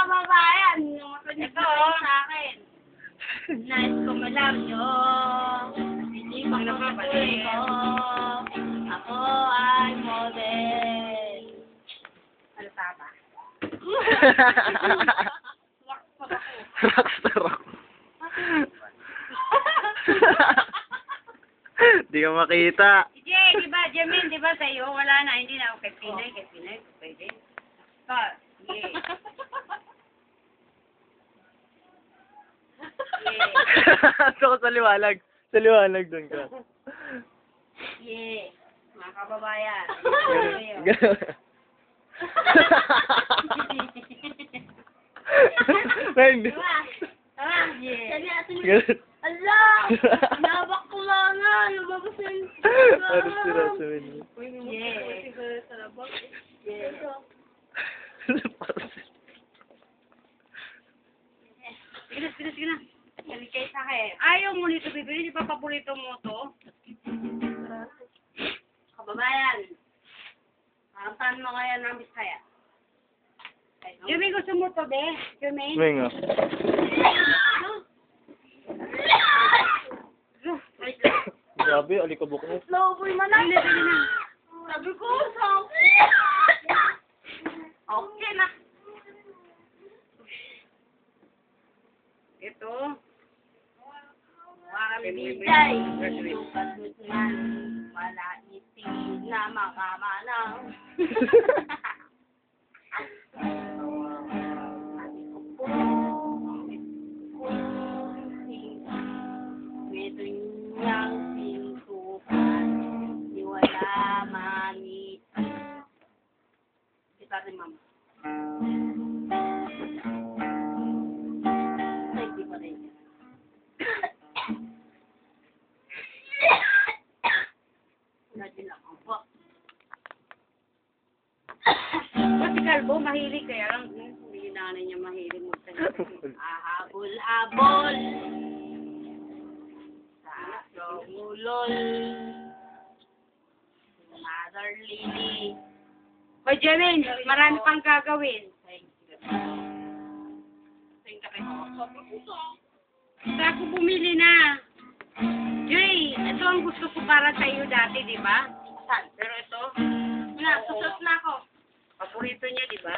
kababayan, yung makinig Ito, kayo oh. sa akin. Nice ko malam nyo. Hindi makapatuloy ko. Ako ay model. Ano pa ba? Rockstar ako. Di ka makita. Jay, di ba, Jamin, di ba sa'yo, wala na, hindi na, kay Pinay, pwede. Oh, yeah. So, sa liwalag. Sa liwalag doon ka. Yeah, mga kababayan. Ganun. Ganun. Tara, yeah. Ganun. Ala! Nabak ko lang nga! Lumabas yung... Ano sila sa menu? Yeah. Sige na. Galing kayo sa akin. Ayaw mo nito, bibili. Di ba paborito mo to? Kababayan, kakantahan mo kaya ng Bisaya. Jimmy, gusto mo to, be? Jimmy? Menga. Grabe, alikabok mo. Slow boy man na. Sige na. Sabi ko, sa... Okay na. Ito. Bigay, sukat man, wala itig na makamanang. Medo niyang pintukan, di wala manit. Kita rin, mama. Ay, di pa rin. Nadin ako po. Kasi kalbo, mahilig kaya lang. Hindi nanay niya mahilig magtanong. Ahabol-habol sa sumulol Mother Lily. Hoy, Jemin, marami pang gagawin. Saka ako bumili na. Jay, ito ang gusto ko para sa iyo dati, di ba? Pero ito, Na, susot na ako. paborito niya, di ba?